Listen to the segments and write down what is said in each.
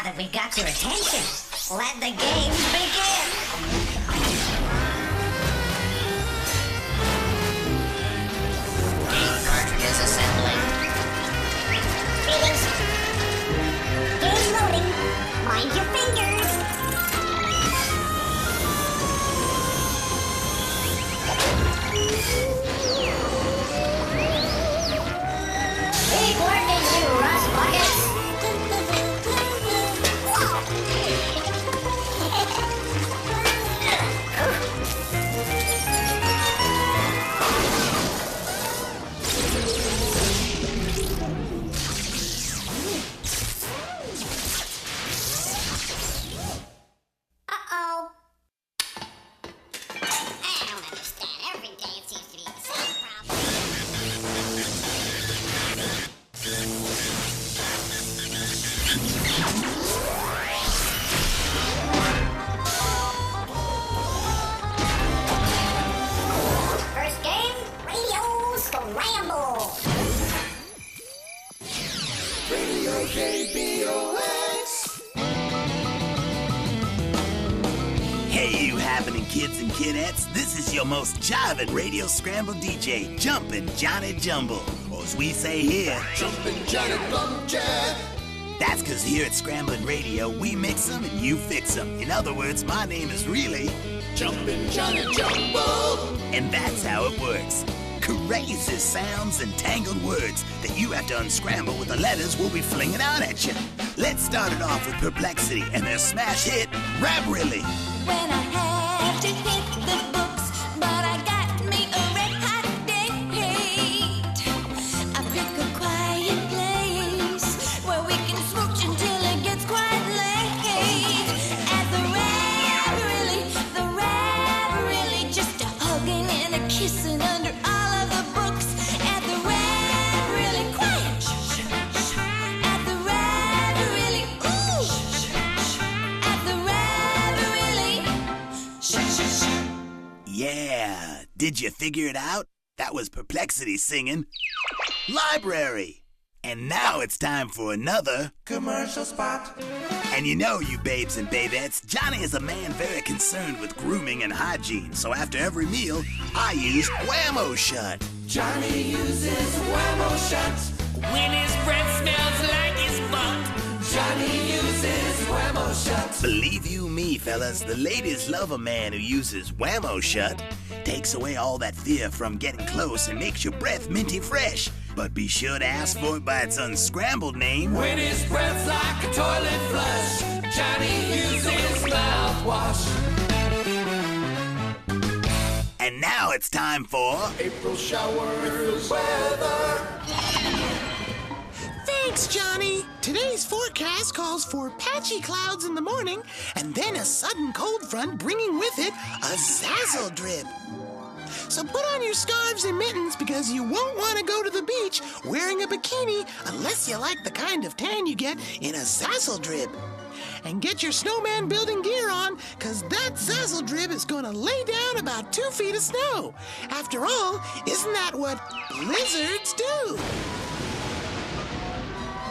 Now that we've got your attention, let the games begin. Game cartridges assembling. Greetings. Game loading. Mind your fingers. Keep working, you rust buckets. Uh-oh. I don't understand. Every day it seems to be the same problem. First game, Radio Scramble. Radio KBOX. Hey, you happening kids and kidettes, this is your most jiving Radio Scramble DJ, Jumpin' Johnny Jumble, or as we say here, Jumpin' Johnny Bumjack. that's because here at Scramblin' Radio, we mix 'em and you fix 'em. In other words, my name is really Jumpin' Johnny Jumbo. and that's how it works. Crazy sounds and tangled words that you have to unscramble with the letters we'll be flinging out at you. Let's start it off with Perplexity and their smash hit, Rap Really. When I had to hit the books, but I got me a red hot date. I pick a quiet place where we can smooch until it gets quite late. At the rap really, just a hugging and a kissing under all of the books. At the rap really, quiet. At the rap really, ooh. At the rap really. Yeah, did you figure it out? That was Perplexity singing Library. And now it's time for another Commercial spot. And you know, you babes and babettes, Johnny is a man very concerned with grooming and hygiene. So after every meal, I use Whammo Shut. Johnny uses Whammo Shut. When his breath smells like his butt. Johnny uses Whammo Shut. Believe you me, fellas, the ladies love a man who uses Whammo Shut. Takes away all that fear from getting close and makes your breath minty fresh. But be sure to ask for it by its unscrambled name. When his breath's like a toilet flush, Johnny uses mouthwash. And now it's time for April showers weather. Thanks, Johnny. Today's forecast calls for patchy clouds in the morning and then a sudden cold front bringing with it a zazzle drip. So put on your scarves and mittens because you won't want to go to the beach wearing a bikini unless you like the kind of tan you get in a zazzle drip. And get your snowman building gear on because that zazzle drip is going to lay down about 2 feet of snow. After all, isn't that what blizzards do?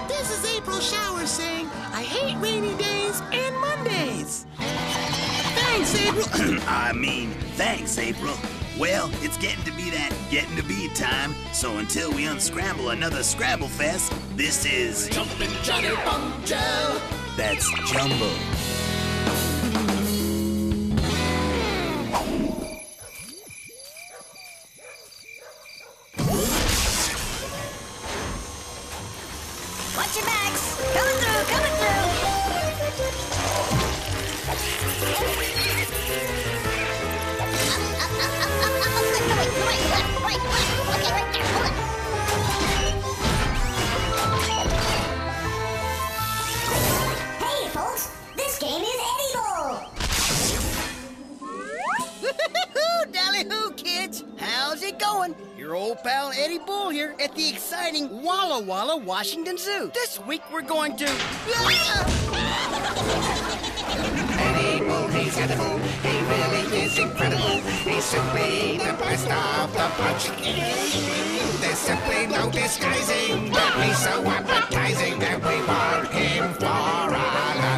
This is April Showers saying, I hate rainy days and Mondays. Thanks, April. Thanks, April. Well, it's getting to be time. So until we unscramble another Scramble Fest, this is Jumpin' Johnny Bumjack. That's Jumbo. Watch your backs. Coming through, coming through. Right. Okay, right there. Hold it. Hey, folks. This game is edible. Dally-hoo, kids! How's it going? Your old pal Eddie Bull here at the exciting Walla Walla Washington Zoo. This week we're going to... Eddie Bull, he's edible. He really is incredible. He's simply the best of the bunch. There's simply no disguising that he's so appetizing that we want him for our life.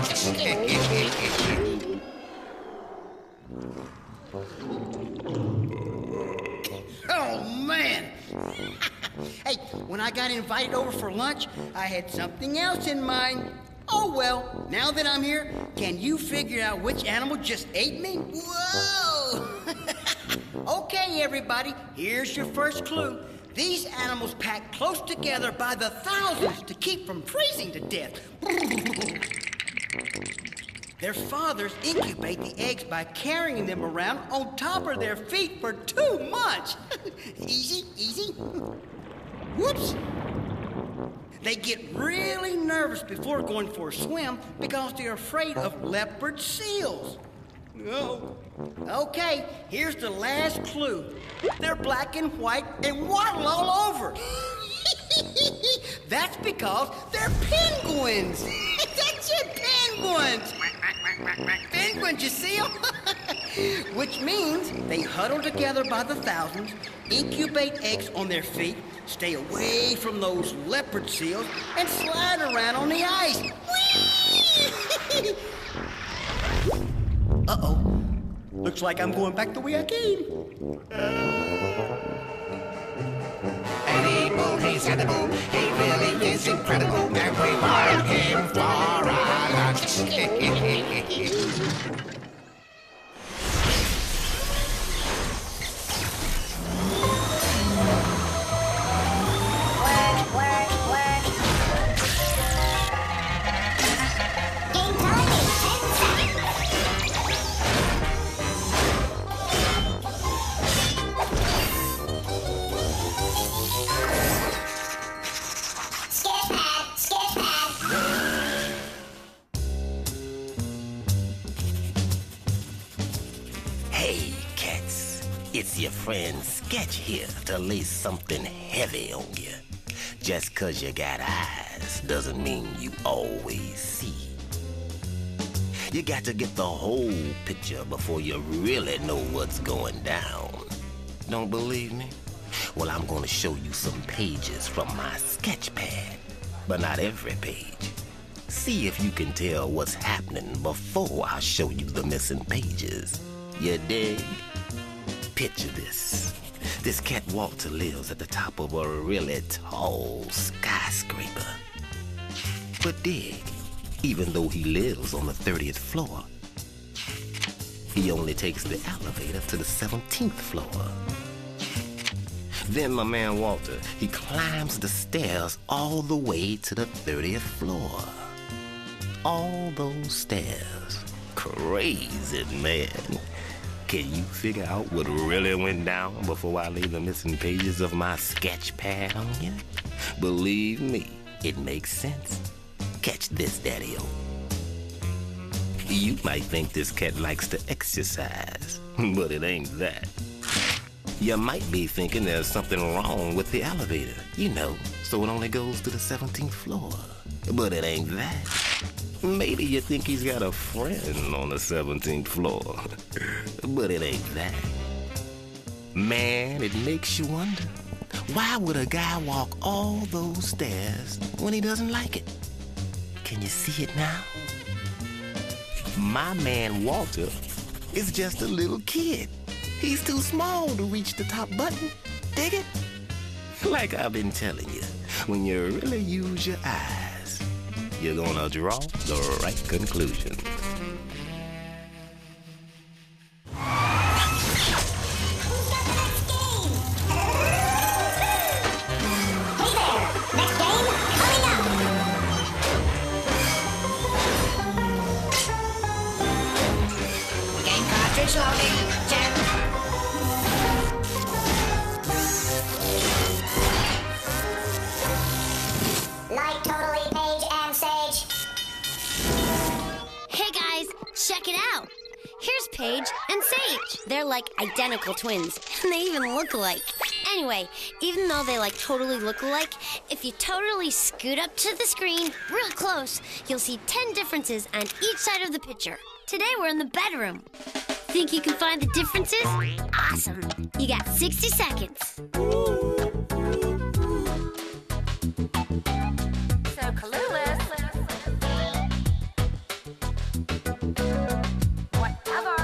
invited over for lunch, I had something else in mind. Oh well, now that I'm here, can you figure out which animal just ate me? Whoa! Okay, everybody, here's your first clue. These animals pack close together by the thousands to keep from freezing to death. Their fathers incubate the eggs by carrying them around on top of their feet for 2 months. Easy, easy. Whoops. They get really nervous before going for a swim because they're afraid of leopard seals. Oh. Okay, here's the last clue. They're black and white and waddle all over. That's because they're penguins. That's it, penguins. Penguins, you see them? Which means they huddle together by the thousands, incubate eggs on their feet, stay away from those leopard seals, and slide around on the ice. Whee! Uh-oh. Looks like I'm going back the way I came. Edible, he's edible. He really is incredible. And we want him for our lunch. Game time is 10 seconds. Skip pad, skip pad. Hey, cats. It's your friend Sketch here to lay something heavy on you. Just 'cause you got eyes doesn't mean you always see. You got to get the whole picture before you really know what's going down. Don't believe me? Well, I'm gonna show you some pages from my sketch pad, but not every page. See if you can tell what's happening before I show you the missing pages. You dig? Picture this. This cat Walter lives at the top of a really tall skyscraper. But dig, even though he lives on the 30th floor, he only takes the elevator to the 17th floor. Then my man Walter, he climbs the stairs all the way to the 30th floor. All those stairs. Crazy, man. Can you figure out what really went down before I lay the missing pages of my sketch pad on you? Believe me, it makes sense. Catch this, Daddy-O. You might think this cat likes to exercise, but it ain't that. You might be thinking there's something wrong with the elevator, you know, so it only goes to the 17th floor. But it ain't that. Maybe you think he's got a friend on the 17th floor, but it ain't that. Man, it makes you wonder, why would a guy walk all those stairs when he doesn't like it? Can you see it now? My man Walter is just a little kid. He's too small to reach the top button. Dig it? Like I've been telling you, when you really use your eyes, you're gonna draw the right conclusion. Night totally, Paige and Sage. Hey guys, check it out. Here's Paige and Sage. They're like identical twins, and they even look alike. Anyway, even though they like totally look alike, if you totally scoot up to the screen real close, you'll see 10 differences on each side of the picture. Today we're in the bedroom. Think you can find the differences? Awesome. You got 60 seconds. So clueless. Whatever.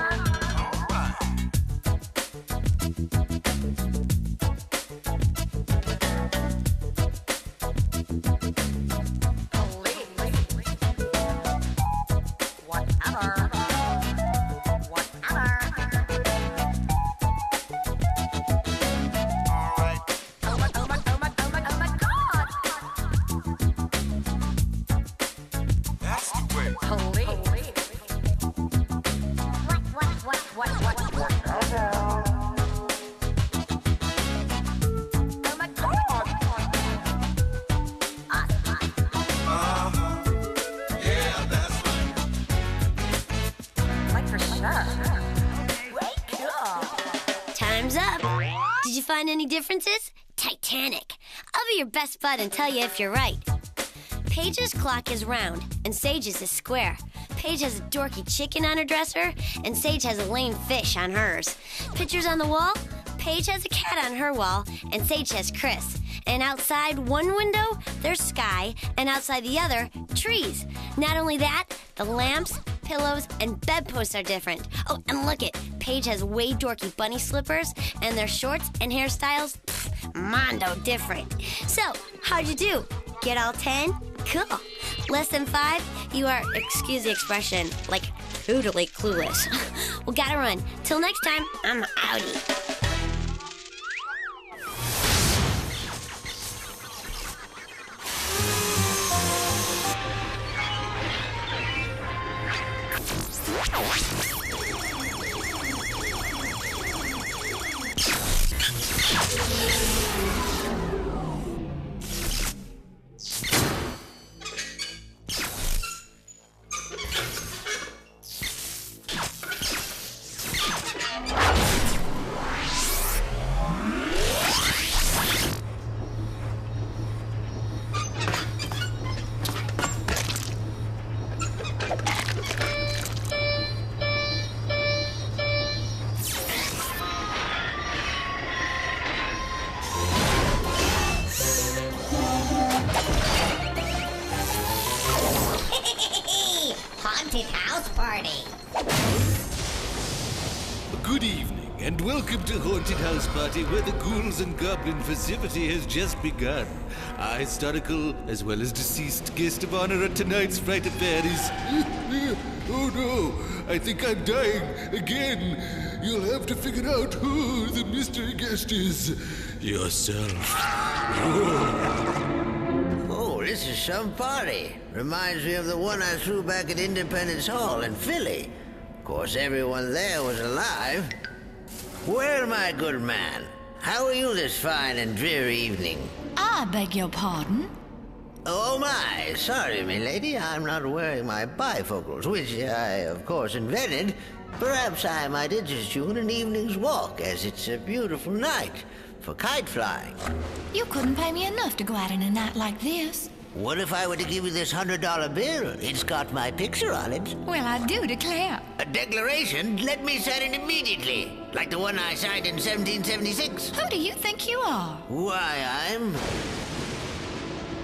find any differences? Titanic. I'll be your best bud and tell you if you're right. Paige's clock is round, and Sage's is square. Paige has a dorky chicken on her dresser, and Sage has a lame fish on hers. Pictures on the wall? Paige has a cat on her wall, and Sage has Chris. And outside one window, there's sky, and outside the other, trees. Not only that, the lamps, pillows, and bedposts are different. Oh, and look it, Paige has way dorky bunny slippers, and their shorts and hairstyles, mondo different. So, how'd you do? Get all 10? Cool. Less than 5? You are, excuse the expression, like totally clueless. Well, gotta run. Till next time, I'm outie. Haunted house party. Good evening, and welcome to Haunted House Party, where the ghouls and goblin festivity has just begun. Our historical, as well as deceased, guest of honor at tonight's Fright Affair is... Oh no, I think I'm dying again. You'll have to figure out who the mystery guest is. Yourself. Oh, this is some party. Reminds me of the one I threw back at Independence Hall in Philly. Of course, everyone there was alive. Well, my good man, how are you this fine and dreary evening? I beg your pardon? Oh my, sorry, milady, I'm not wearing my bifocals, which I, of course, invented. Perhaps I might interest you in an evening's walk, as it's a beautiful night for kite flying. You couldn't pay me enough to go out on a night like this. What if I were to give you this $100 bill? It's got my picture on it. Well, I do declare. A declaration? Let me sign it immediately. Like the one I signed in 1776. Who do you think you are? Why, I'm...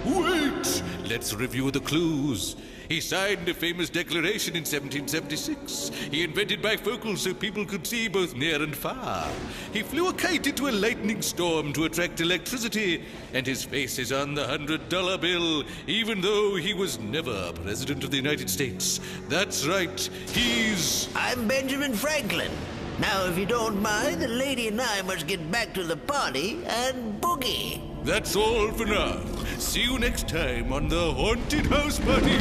Wait! Let's review the clues. He signed a famous declaration in 1776. He invented bifocals so people could see both near and far. He flew a kite into a lightning storm to attract electricity, and his face is on the $100 bill, even though he was never President of the United States. That's right, he's... I'm Benjamin Franklin. Now, if you don't mind, the lady and I must get back to the party and boogie. That's all for now. See you next time on the Haunted House Party.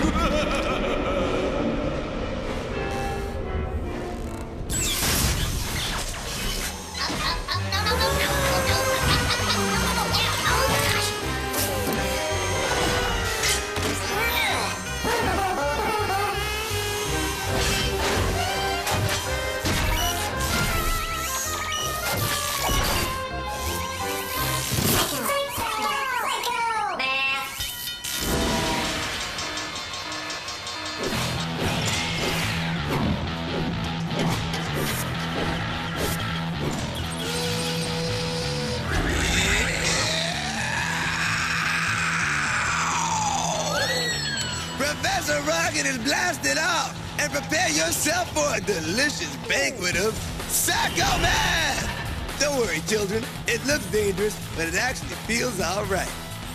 Professor Rocket is blasted off, and prepare yourself for a delicious banquet of Psycho Man! Don't worry, children. It looks dangerous, but it actually feels all right.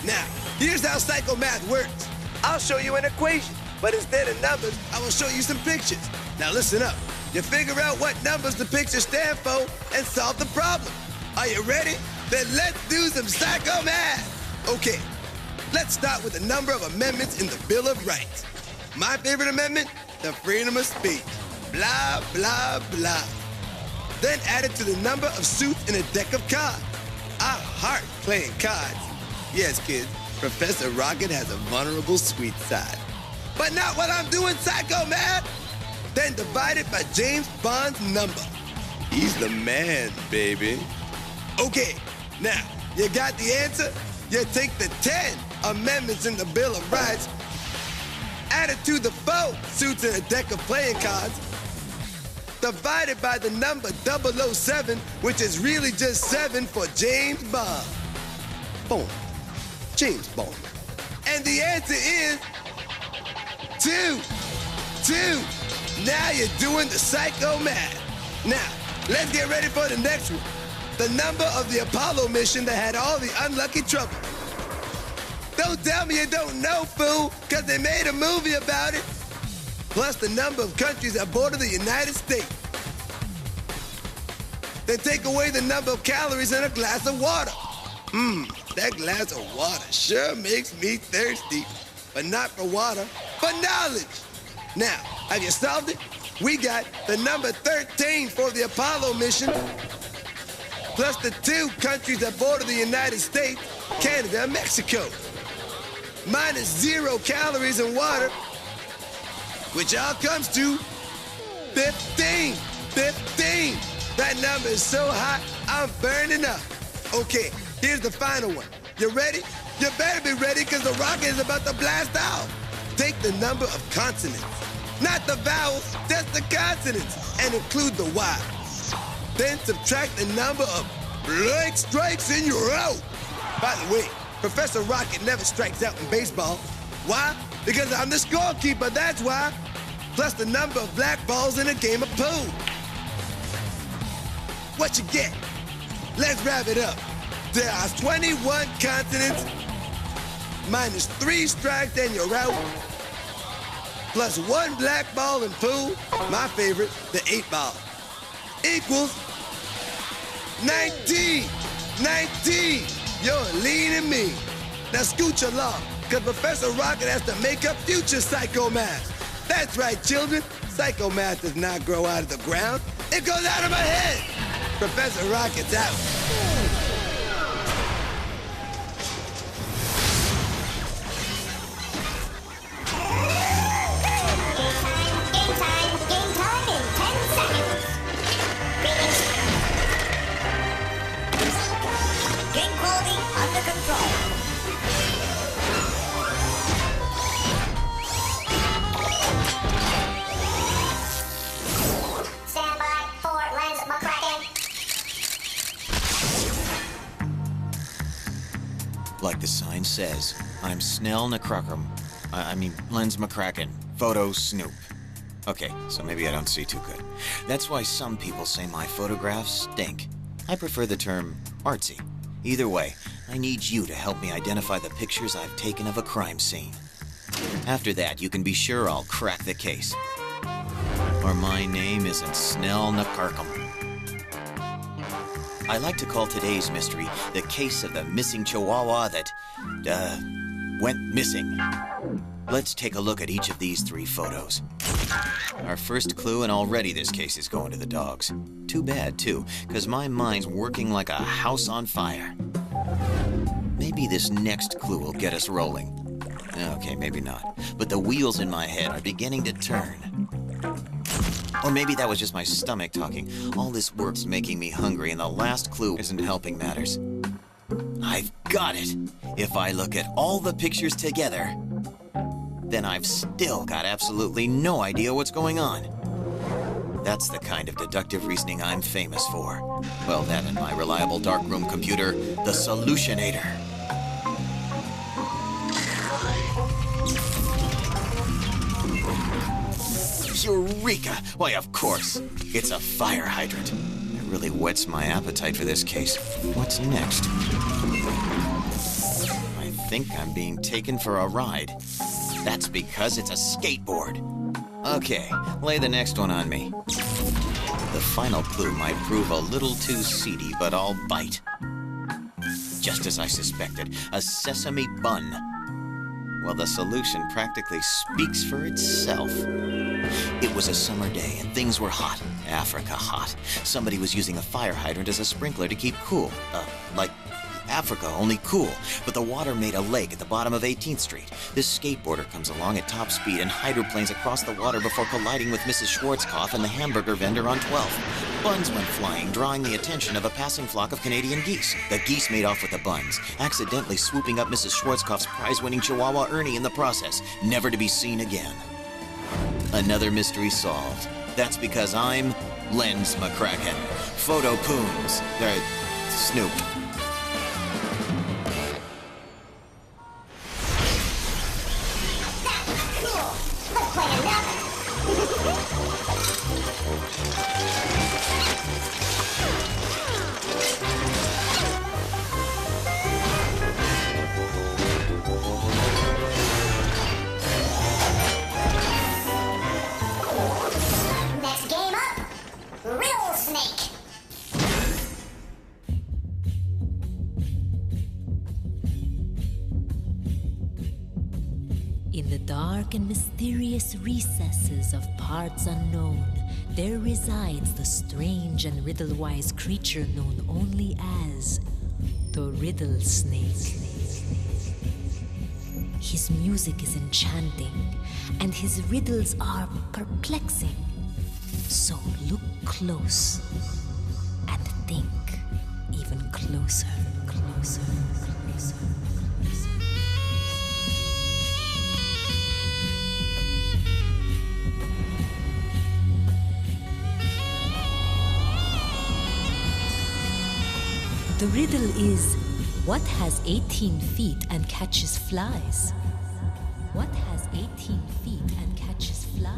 Now, here's how Psycho Math works. I'll show you an equation, but instead of numbers, I will show you some pictures. Now listen up. You figure out what numbers the pictures stand for and solve the problem. Are you ready? Then let's do some Psycho Math. Okay, let's start with the number of amendments in the Bill of Rights. My favorite amendment, the freedom of speech. Blah, blah, blah. Then add it to the number of suits in a deck of cards. I heart playing cards. Yes, kids, Professor Rocket has a vulnerable sweet side. But not while I'm doing Psycho Math. Then divide it by James Bond's number. He's the man, baby. Okay, Now, you got the answer? You take the 10 amendments in the Bill of Rights, add it to the 4 suits in a deck of playing cards, divided by the number 007, which is really just 7 for James Bond. Boom. James Bond. And the answer is 2. 2. Now you're doing the psycho math. Now, let's get ready for the next one. The number of the Apollo mission that had all the unlucky trouble. Don't tell me you don't know, fool, because they made a movie about it. Plus the number of countries that border the United States. Then take away the number of calories in a glass of water. That glass of water sure makes me thirsty. But not for water, for knowledge. Now, have you solved it? We got the number 13 for the Apollo mission, plus the 2 countries that border the United States, Canada and Mexico. Minus 0 calories in water, which all comes to 15. 15. That number is so hot, I'm burning up. Okay, here's the final one. You ready? You better be ready, because the rocket is about to blast out. Take the number of consonants, not the vowels, just the consonants, and include the Y. Then subtract the number of blank strikes in your out. By the way, Professor Rocket never strikes out in baseball. Why? Because I'm the scorekeeper, that's why. Plus the number of black balls in a game of pool. What you get? Let's wrap it up. There are 21 consonants, minus 3 strikes and you're out, plus 1 black ball in pool, my favorite, the 8 ball, equals 19. 19. You're leading me. Now scooch along, because Professor Rocket has to make up future psychomath. That's right, children. Psychomath does not grow out of the ground. It goes out of my head. Professor Rocket's out. Game time in 10 seconds. Game quality under control. Stand by for Lens McCracken. Like the sign says, I'm Snell McCracken. I mean, Lens McCracken. Photo Snoop. Okay, so maybe I don't see too good. That's why some people say my photographs stink. I prefer the term artsy. Either way, I need you to help me identify the pictures I've taken of a crime scene. After that, you can be sure I'll crack the case. Or my name isn't Snell McCracken. I like to call today's mystery the case of the missing chihuahua that, went missing. Let's take a look at each of these 3 photos. Our first clue, and already this case is going to the dogs. Too bad, too, because my mind's working like a house on fire. Maybe this next clue will get us rolling. Okay, maybe not. But the wheels in my head are beginning to turn. Or maybe that was just my stomach talking. All this work's making me hungry, and the last clue isn't helping matters. I've got it! If I look at all the pictures together, then I've still got absolutely no idea what's going on. That's the kind of deductive reasoning I'm famous for. Well, that and my reliable darkroom computer, the Solutionator. Eureka! Why, of course. It's a fire hydrant. It really whets my appetite for this case. What's next? I think I'm being taken for a ride. That's because it's a skateboard. Okay, lay the next one on me. The final clue might prove a little too seedy, but I'll bite. Just as I suspected, a sesame bun. Well, the solution practically speaks for itself. It was a summer day and things were hot. Africa hot. Somebody was using a fire hydrant as a sprinkler to keep cool. Like Africa, only cool. But the water made a lake at the bottom of 18th Street. This skateboarder comes along at top speed and hydroplanes across the water before colliding with Mrs. Schwarzkopf and the hamburger vendor on 12th. Buns went flying, drawing the attention of a passing flock of Canadian geese. The geese made off with the buns, accidentally swooping up Mrs. Schwarzkopf's prize-winning Chihuahua Ernie in the process, never to be seen again. Another mystery solved. That's because I'm Lens McCracken. Photo Poons. Snoop. Cool. Let's play another. Next game up, Riddle Snake. In the dark and mysterious recesses of parts unknown, there resides the strange and riddle-wise creature known only as the Riddle Snake. His music is enchanting, and his riddles are perplexing. So look close and think even closer, closer, closer. The riddle is, what has 18 feet and catches flies? What has 18 feet and catches flies?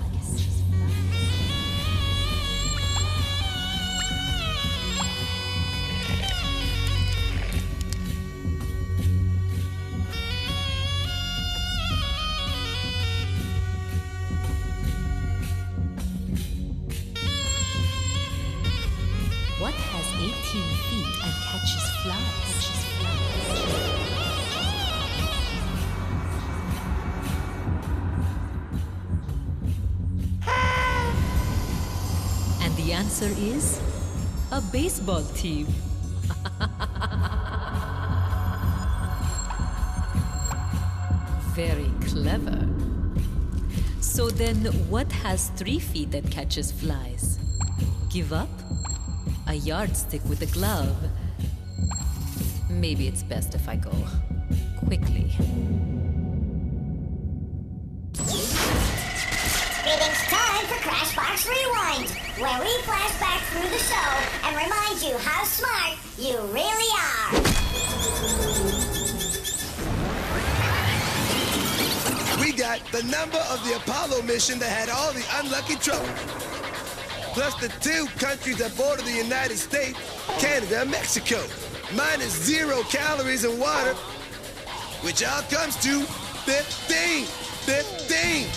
What has 18 feet and catches flies? And the answer is a baseball team. Very clever. So then, what has 3 feet that catches flies? Give up? A yardstick with a glove. Maybe it's best if I go quickly. It's time for Crashbox Rewind, where we flash back through the show and remind you how smart you really are. We got the number of the Apollo mission that had all the unlucky trouble. Plus the 2 countries that border the United States, Canada and Mexico. Minus 0 calories in water, which all comes to 15. 15!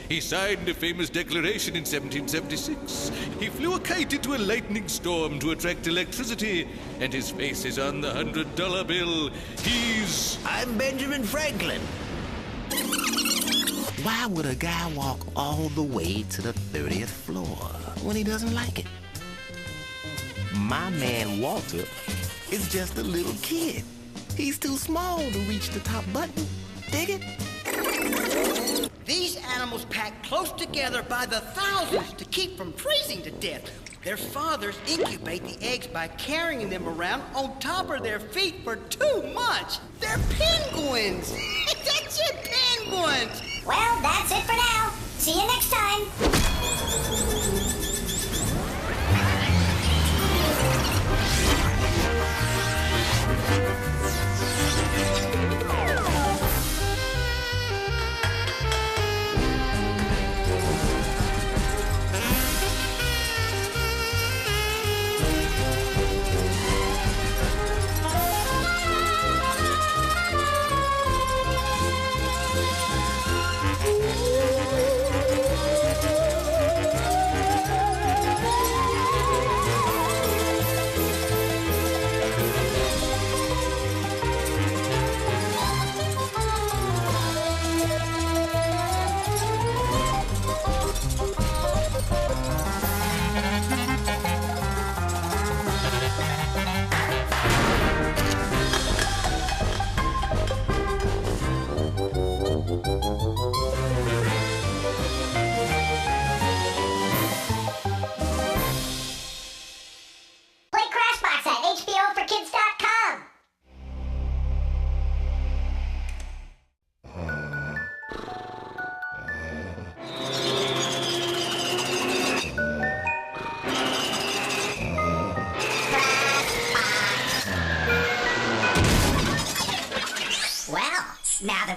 He signed a famous declaration in 1776. He flew a kite into a lightning storm to attract electricity, and his face is on the $100 bill. I'm Benjamin Franklin. Why would a guy walk all the way to the 30th floor when he doesn't like it? My man Walter is just a little kid. He's too small to reach the top button. Dig it? These animals pack close together by the thousands to keep from freezing to death. Their fathers incubate the eggs by carrying them around on top of their feet for 2 months. They're penguins. That's it, penguins. Well, that's it for now. See you next time.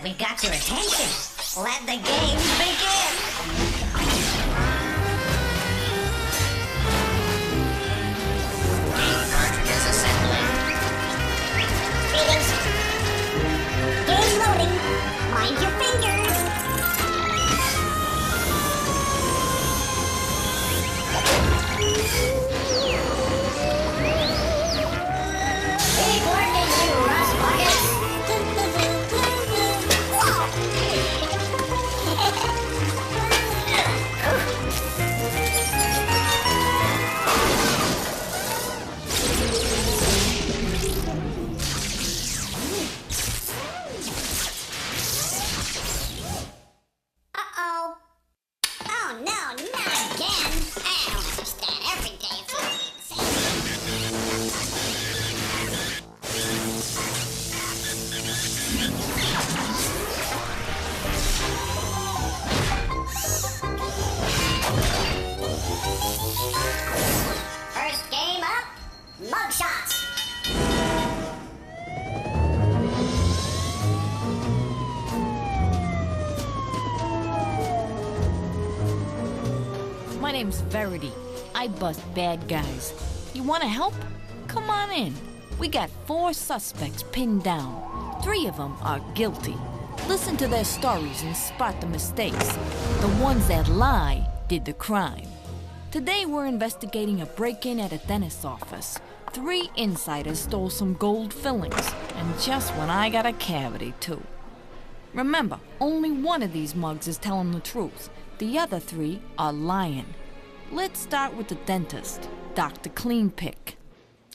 we've got your attention. Let the games begin. Cartridges assembling. Greetings. Game loading. Mind your fingers. Keep working, you rust buckets. Uh-oh. Oh, no, not again. I don't understand. Every day it's gonna be the same. First game up, mugshots. My name's Verity. I bust bad guys. You want to help? Come on in. We got 4 suspects pinned down. 3 of them are guilty. Listen to their stories and spot the mistakes. The ones that lie did the crime. Today we're investigating a break-in at a dentist's office. 3 insiders stole some gold fillings, and just when I got a cavity too. Remember, only one of these mugs is telling the truth. The other 3 are lying. Let's start with the dentist, Dr. Cleanpick.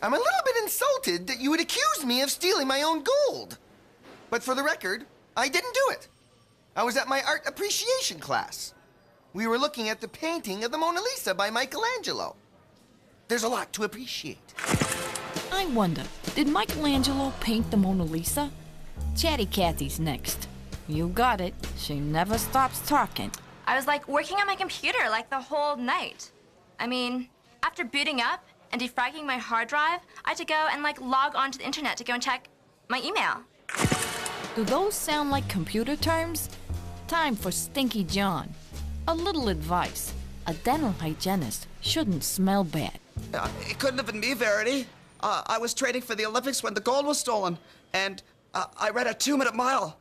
I'm a little bit insulted that you would accuse me of stealing my own gold. But for the record, I didn't do it. I was at my art appreciation class. We were looking at the painting of the Mona Lisa by Michelangelo. There's a lot to appreciate. I wonder, did Michelangelo paint the Mona Lisa? Chatty Cathy's next. You got it. She never stops talking. I was like working on my computer like the whole night. I mean, after booting up and defragging my hard drive, I had to go and like log onto the internet to go and check my email. Do those sound like computer terms? Time for Stinky John. A little advice. A dental hygienist shouldn't smell bad. It couldn't have been me, Verity. I was training for the Olympics when the gold was stolen, and I ran a 2-minute mile.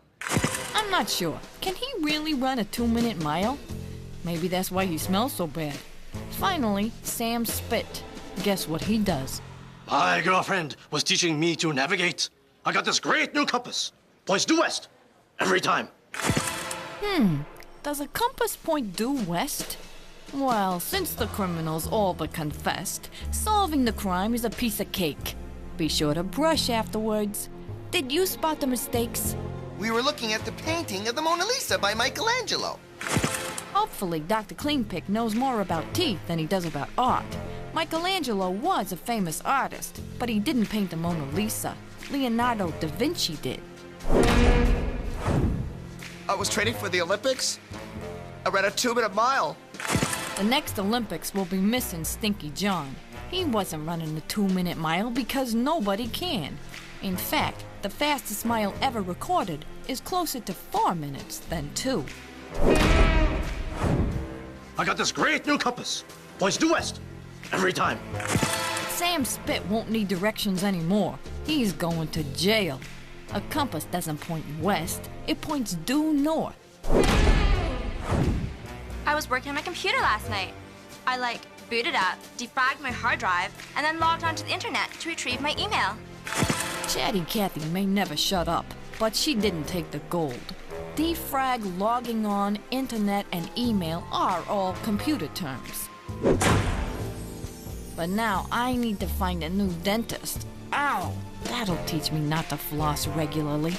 I'm not sure. Can he really run a 2-minute mile? Maybe that's why he smells so bad. Finally, Sam Spit. Guess what he does? My girlfriend was teaching me to navigate. I got this great new compass. Points due west. Every time. Does a compass point due west? Well, since the criminals all but confessed, solving the crime is a piece of cake. Be sure to brush afterwards. Did you spot the mistakes? We were looking at the painting of the Mona Lisa by Michelangelo. Hopefully, Dr. Cleanpick knows more about teeth than he does about art. Michelangelo was a famous artist, but he didn't paint the Mona Lisa. Leonardo da Vinci did. I was training for the Olympics. I ran a 2-minute mile. The next Olympics will be missing Stinky John. He wasn't running the 2-minute mile because nobody can. In fact, the fastest mile ever recorded is closer to 4 minutes than 2. I got this great new compass. Points due west. Every time. Sam Spit won't need directions anymore. He's going to jail. A compass doesn't point west, it points due north. I was working on my computer last night. I like booted up, defragged my hard drive, and then logged onto the internet to retrieve my email. Chatty Cathy may never shut up, but she didn't take the gold. Defrag, logging on, internet, and email are all computer terms. But now I need to find a new dentist. Ow! That'll teach me not to floss regularly.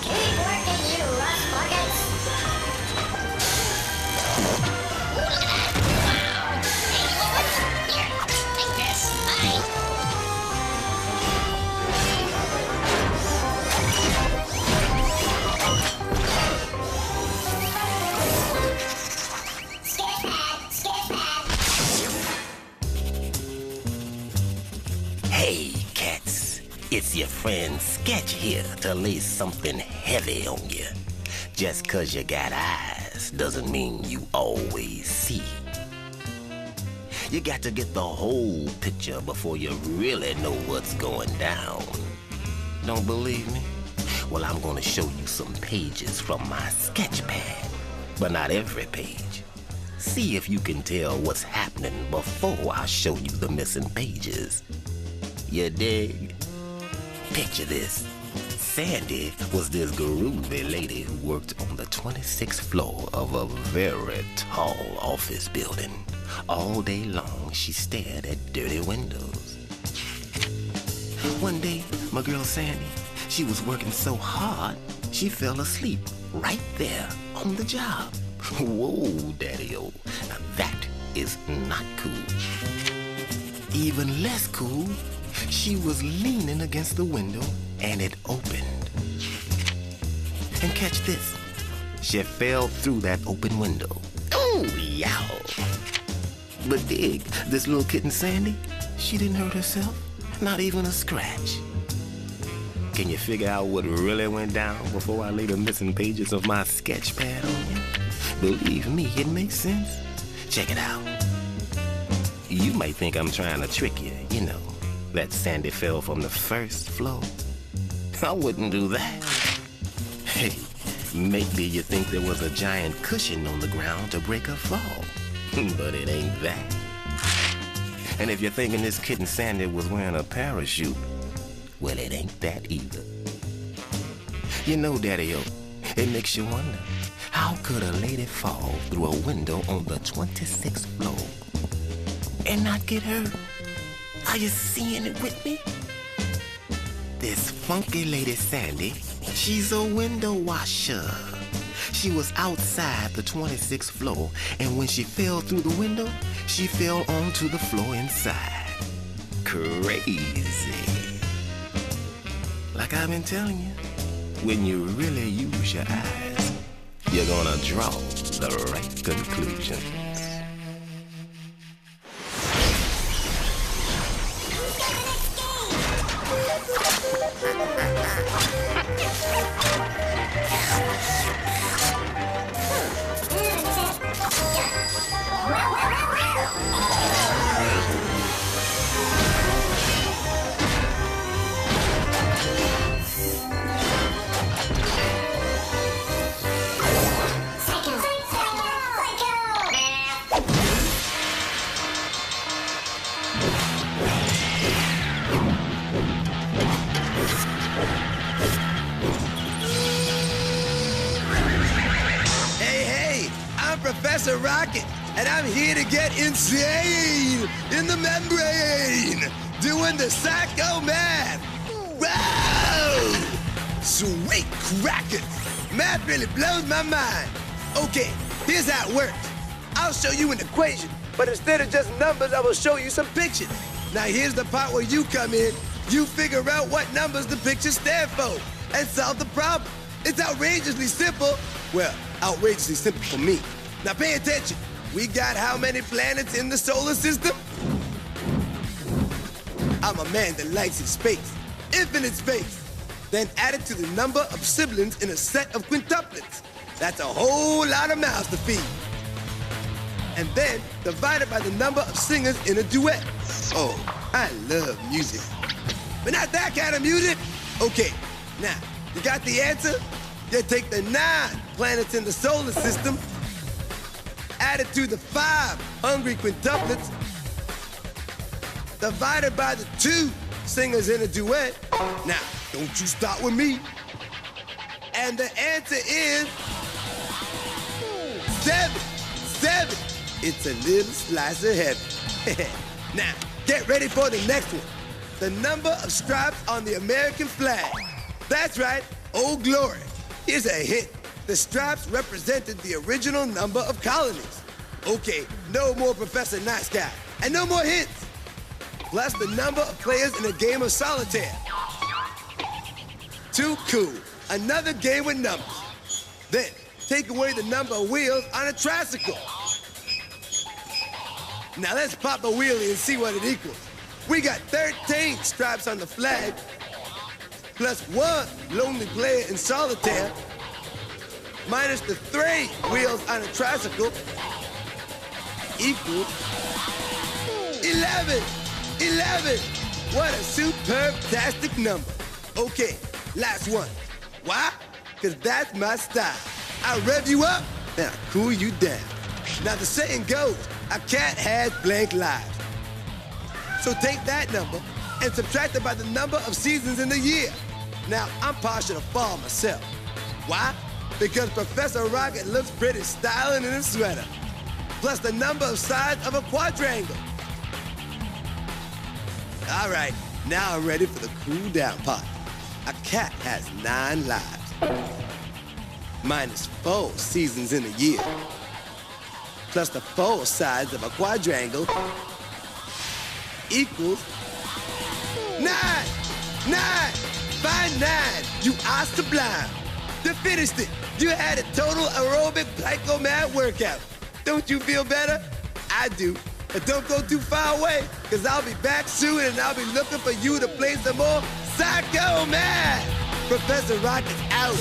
Keep working, you rust buckets. Here, take this. It's your friend Sketch here to lay something heavy on you. Just 'cause you got eyes doesn't mean you always see. You got to get the whole picture before you really know what's going down. Don't believe me? Well, I'm gonna show you some pages from my sketch pad, but not every page. See if you can tell what's happening before I show you the missing pages. You dig? Picture this. Sandy was this groovy lady who worked on the 26th floor of a very tall office building. All day long, she stared at dirty windows. One day, my girl Sandy, she was working so hard, she fell asleep right there on the job. Whoa, Daddy-o, now that is not cool. Even less cool, she was leaning against the window and it opened. And catch this, she fell through that open window. Oh, yow. But dig, this little kitten Sandy, she didn't hurt herself, not even a scratch. Can you figure out what really went down before I lay the missing pages of my sketch pad on you? Believe me, it makes sense. Check it out. You might think I'm trying to trick you, you know, that Sandy fell from the first floor. I wouldn't do that. Hey, maybe you think there was a giant cushion on the ground to break her fall. But it ain't that. And if you're thinking this kitten Sandy was wearing a parachute, well, it ain't that either. You know, Daddy-o, it makes you wonder, how could a lady fall through a window on the 26th floor and not get hurt? Are you seeing it with me? This funky lady Sandy, she's a window washer. She was outside the 26th floor, and when she fell through the window, she fell onto the floor inside. Crazy. Like I've been telling you, when you really use your eyes, you're gonna draw the right conclusion. Professor Rocket, and I'm here to get insane in the membrane, doing the psycho math. Whoa! Sweet crackers! Math really blows my mind. Okay, here's how it works. I'll show you an equation, but instead of just numbers, I will show you some pictures. Now here's the part where you come in. You figure out what numbers the pictures stand for and solve the problem. It's outrageously simple. Well, outrageously simple for me. Now pay attention. We got how many planets in the solar system? I'm a man that likes his space. Infinite space. Then add it to the number of siblings in a set of quintuplets. That's a whole lot of mouths to feed. And then divide it by the number of singers in a duet. Oh, I love music. But not that kind of music. Okay, now, you got the answer? You take the 9 planets in the solar system, add it to the 5 hungry quintuplets, divided by the 2 singers in a duet. Now, don't you start with me. And the answer is 7. 7. It's a little slice of heaven. Now, get ready for the next one. The number of stripes on the American flag. That's right, Old Glory. Here's a hint. The stripes represented the original number of colonies. Okay, no more Professor Nice Guy, and no more hints. Plus the number of players in a game of solitaire. Too cool. Another game with numbers. Then, take away the number of wheels on a tricycle. Now let's pop a wheelie and see what it equals. We got 13 stripes on the flag, plus 1 lonely player in solitaire, minus the 3 wheels on a tricycle, equals 11. 11! What a superb-tastic number. Okay, last one. Why? Because that's my style. I rev you up, and I cool you down. Now the saying goes, a cat has blank lives. So take that number and subtract it by the number of seasons in the year. Now, I'm partial to fall myself. Why? Because Professor Rocket looks pretty styling in a sweater. Plus the number of sides of a quadrangle. All right, now I'm ready for the cool down part. A cat has 9 lives. Minus 4 seasons in a year. Plus the 4 sides of a quadrangle equals 9! 9! Find 9! You are sublime. You finished it. You had a total aerobic psychomat workout. Don't you feel better? I do. But don't go too far away, because I'll be back soon and I'll be looking for you to play some more Psycho Math. Professor Rocket's out.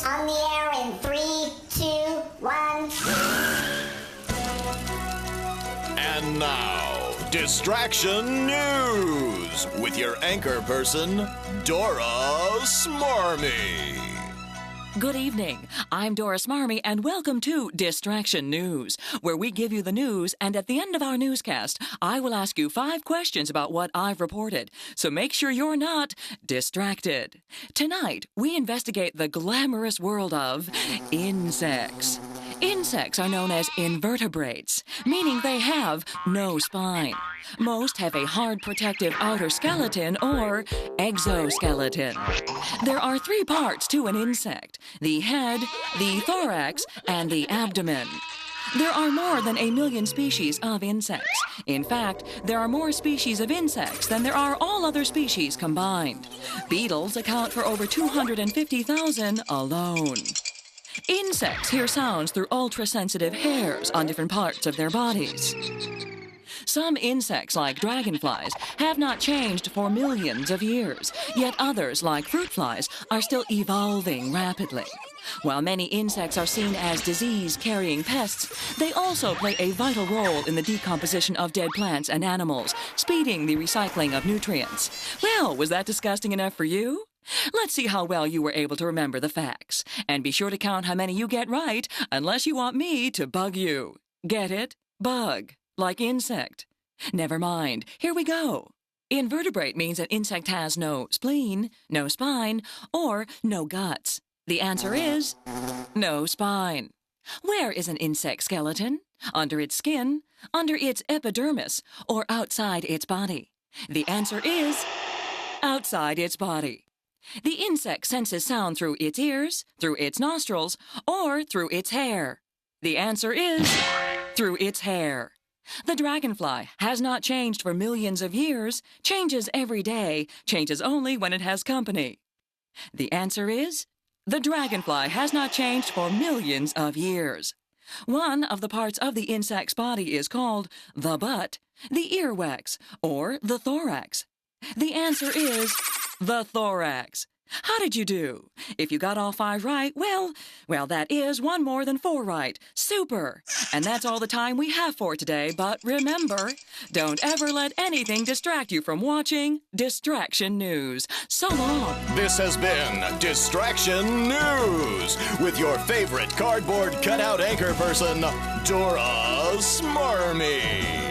On the air in 3, 2, 1. And now, Distraction News with your anchor person, Dora Smarmy. Good evening. I'm Dora Smarmy, and welcome to Distraction News, where we give you the news, and at the end of our newscast, I will ask you 5 questions about what I've reported. So make sure you're not distracted. Tonight, we investigate the glamorous world of insects. Insects are known as invertebrates, meaning they have no spine. Most have a hard protective outer skeleton or exoskeleton. There are 3 parts to an insect: the head, the thorax, and the abdomen. There are more than 1 million species of insects. In fact, there are more species of insects than there are all other species combined. Beetles account for over 250,000 alone. Insects hear sounds through ultra-sensitive hairs on different parts of their bodies. Some insects, like dragonflies, have not changed for millions of years, yet others, like fruit flies, are still evolving rapidly. While many insects are seen as disease-carrying pests, they also play a vital role in the decomposition of dead plants and animals, speeding the recycling of nutrients. Well, was that disgusting enough for you? Let's see how well you were able to remember the facts. And be sure to count how many you get right, unless you want me to bug you. Get it? Bug. Like insect. Never mind. Here we go. Invertebrate means an insect has no spleen, no spine, or no guts. The answer is no spine. Where is an insect skeleton? Under its skin, under its epidermis, or outside its body? The answer is outside its body. The insect senses sound through its ears, through its nostrils, or through its hair. The answer is through its hair. The dragonfly has not changed for millions of years, changes every day, changes only when it has company. The answer is the dragonfly has not changed for millions of years. One of the parts of the insect's body is called the butt, the earwax, or the thorax. The answer is the thorax. How did you do? If you got all 5 right, well, that is 1 more than 4 right. Super! And that's all the time we have for today, but remember, don't ever let anything distract you from watching Distraction News. So long! This has been Distraction News with your favorite cardboard cutout anchor person, Dora Smarmy.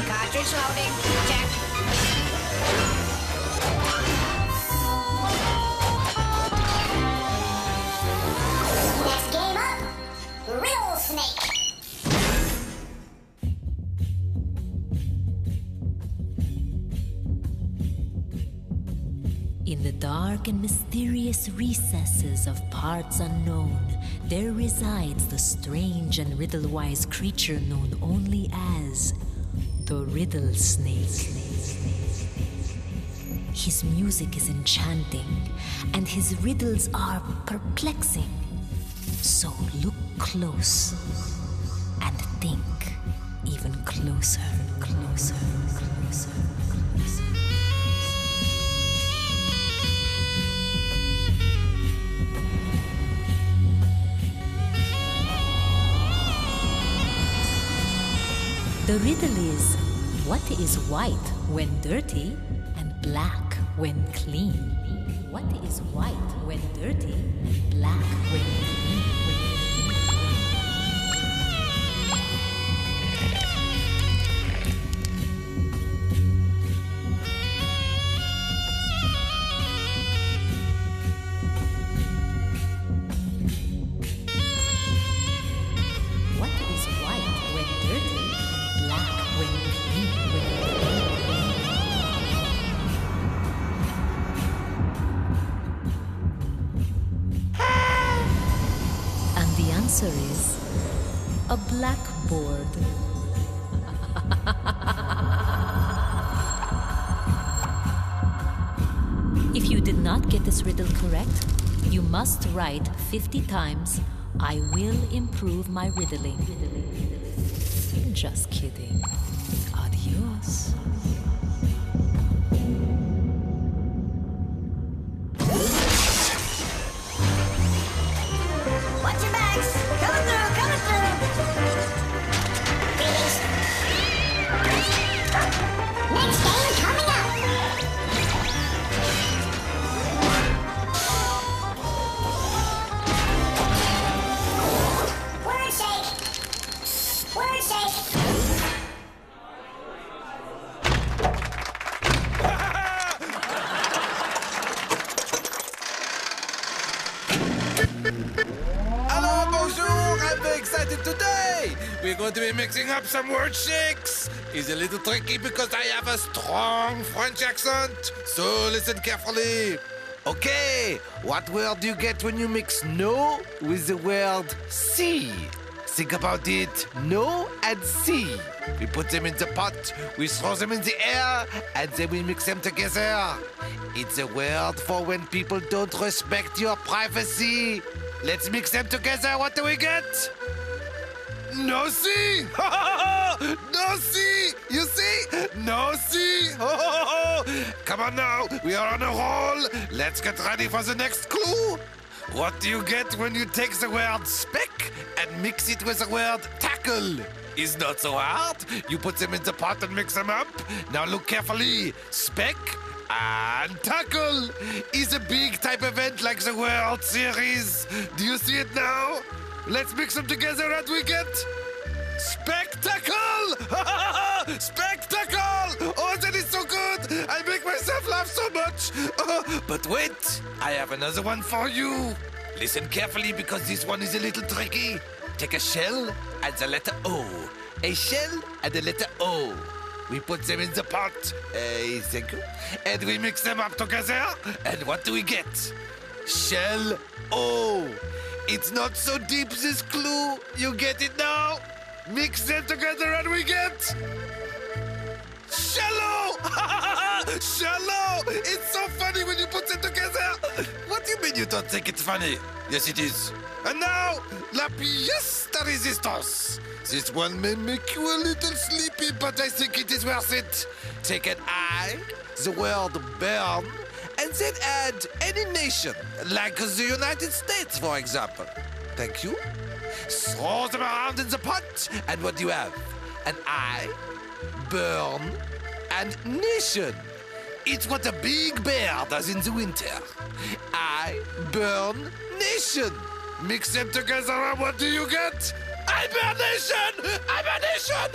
Cartridge loading. Check. Next game up, Riddle Snake. In the dark and mysterious recesses of parts unknown, there resides the strange and riddle-wise creature known only as the Riddle Snake. His music is enchanting, and his riddles are perplexing. So look close and think even closer, closer, closer, closer. The riddle is, what is white when dirty and black when clean? What is white when dirty and black when clean? What is white when dirty and black when clean? And the answer is a blackboard. If you did not get this riddle correct, you must write 50 times, "I will improve my riddling." Just kidding. Adios. Watch your backs. Coming through, coming through. Greetings. Next game coming up. Word shake. Word shake. Hello, bonjour! I'm very excited today! We're going to be mixing up some word shakes. It's a little tricky because I have a strong French accent, so listen carefully. Okay, what word do you get when you mix no with the word see? Think about it, no and see. We put them in the pot, we throw them in the air, and then we mix them together. It's a word for when people don't respect your privacy. Let's mix them together. What do we get? No see! No see! You see? No see! Come on now, we are on a roll. Let's get ready for the next clue. What do you get when you take the word speck and mix it with the word tackle? It's not so hard. You put them in the pot and mix them up. Now look carefully. Speck and tackle is a big type event like the World Series. Do you see it now? Let's mix them together and we get spectacle! Spectacle! Oh, that is so good! I make myself laugh so much. But wait, I have another one for you. Listen carefully because this one is a little tricky. Take a shell and the letter O. A shell and the letter O. We put them in the pot. Thank you. And we mix them up together. And what do we get? Shell O. It's not so deep, this clue. You get it now? Mix them together and we get shallow! Shallow! It's so funny when you put them together. What do you mean you don't think it's funny? Yes, it is. And now, la pièce de résistance. This one may make you a little sleepy, but I think it is worth it. Take an I, the word burn, and then add any nation, like the United States, for example. Thank you. Throw them around in the pot, and what do you have? An I, burn, and nation. It's what a big bear does in the winter. I, burn, nation. Mix them together, and what do you get? Hibernation! Hibernation!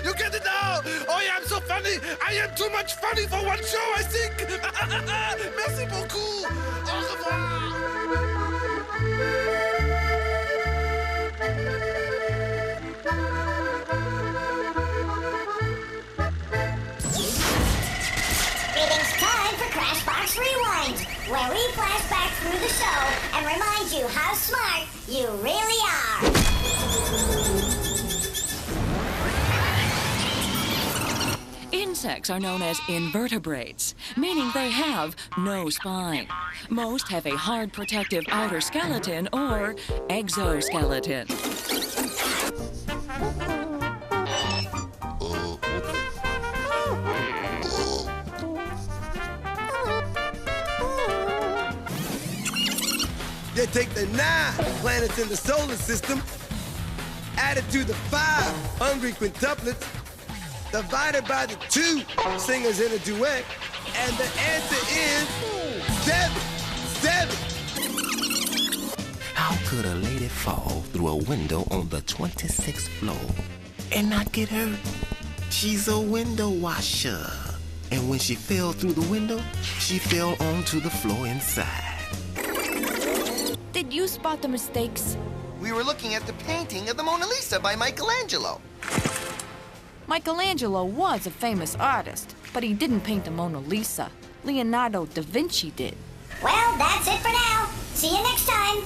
You get it now? Oh, yeah, I'm so funny. I am too much funny for one show, I think. Merci beaucoup. Au revoir. It's time for Crashbox Rewind, where we flash back through the show and remind you how smart you really are. Insects are known as invertebrates, meaning they have no spine. Most have a hard protective outer skeleton or exoskeleton. They take the 9 planets in the solar system, added to the 5 hungry quintuplets, divided by the 2 singers in a duet, and the answer is 7. 7. How could a lady fall through a window on the 26th floor and not get hurt? She's a window washer. And when she fell through the window, she fell onto the floor inside. Did you spot the mistakes? We were looking at the painting of the Mona Lisa by Michelangelo. Michelangelo was a famous artist, but he didn't paint the Mona Lisa. Leonardo da Vinci did. Well, that's it for now. See you next time.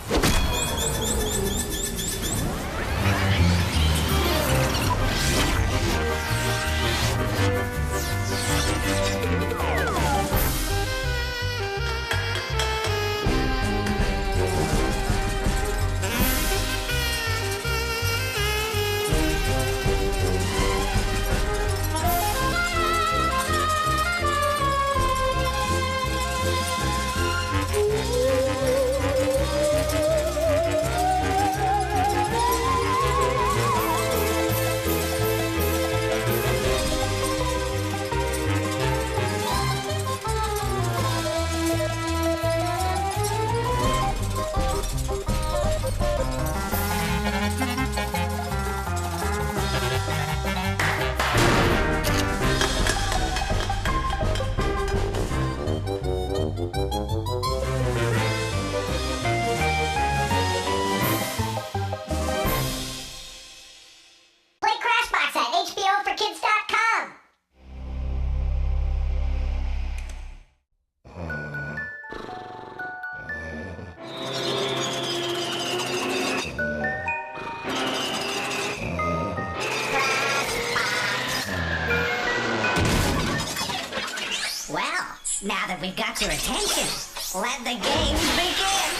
we've got your attention. Let the games begin.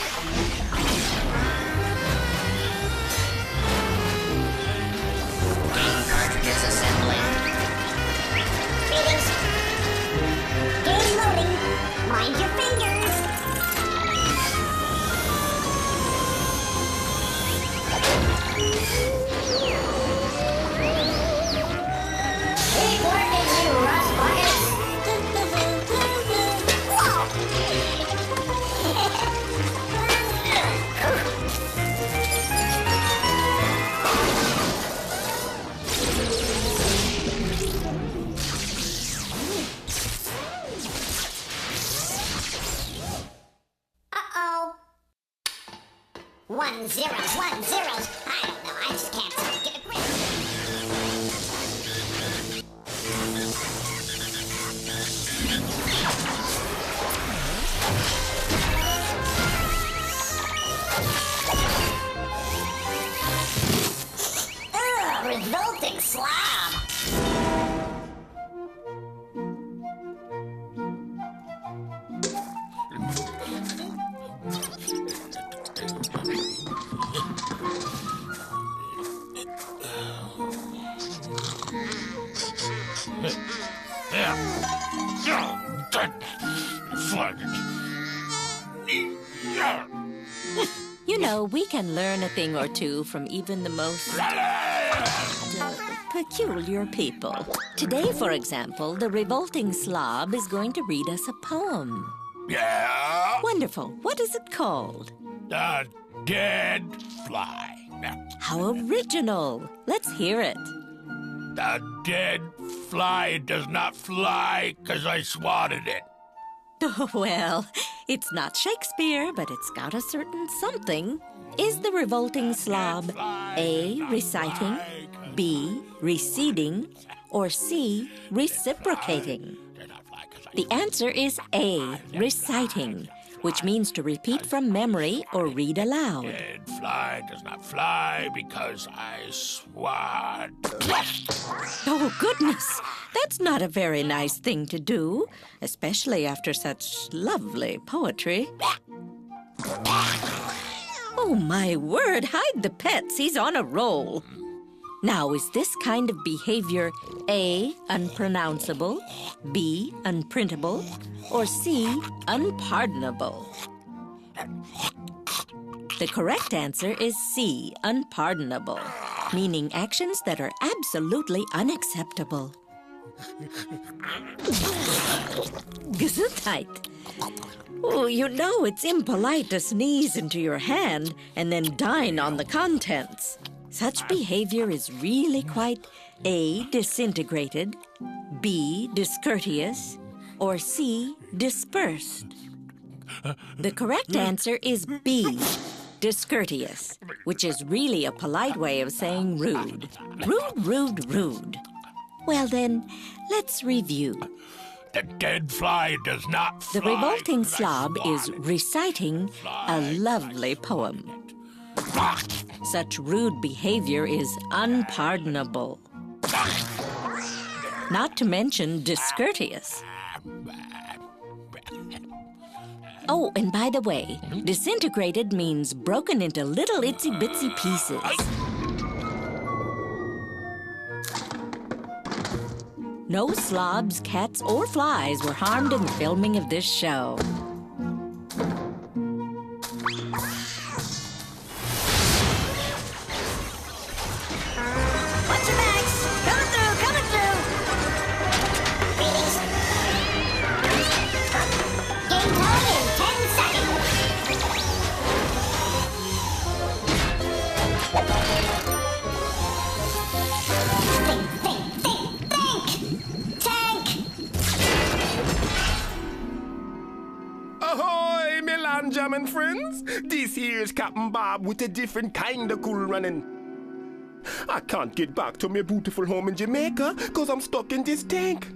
Game cartridges assembling. Greetings. Game loading. Mind your fingers. Keep working, you rust buckets. Uh-oh. 1 0, 1 0. I don't know. I just can't seem to get a grip. Ugh, revolting slob. You know, we can learn a thing or two from even the most peculiar people. Today, for example, the revolting slob is going to read us a poem. Yeah? Wonderful. What is it called? The Dead Fly. How original. Let's hear it. The dead fly does not fly 'cause I swatted it. Well, it's not Shakespeare, but it's got a certain something. Is the revolting slob A, reciting, B, receding, or C, reciprocating? The answer is A, reciting, which means to repeat from memory or read aloud. Dead fly does not fly because I swat. Oh, goodness! That's not a very nice thing to do, especially after such lovely poetry. Oh, my word! Hide the pets! He's on a roll! Now, is this kind of behavior A, unpronounceable, B, unprintable, or C, unpardonable? The correct answer is C, unpardonable, meaning actions that are absolutely unacceptable. Gesundheit. Oh, you know it's impolite to sneeze into your hand and then dine on the contents. Such behavior is really quite A, disintegrated, B, discourteous, or C, dispersed. The correct answer is B, discourteous, which is really a polite way of saying rude. Rude, rude, rude. Well then, let's review. The dead fly does not fly. The revolting slob is reciting a lovely poem. Such rude behavior is unpardonable. Not to mention discourteous. Oh, and by the way, disintegrated means broken into little itsy-bitsy pieces. No slobs, cats, or flies were harmed in the filming of this show. Watch your backs! Coming through, coming through! Greetings. Game time in 10 seconds. Think! Tank! Ahoy, me land jamming friends! This here's Captain Bob with a different kind of cool running. I can't get back to my beautiful home in Jamaica cause I'm stuck in this tank.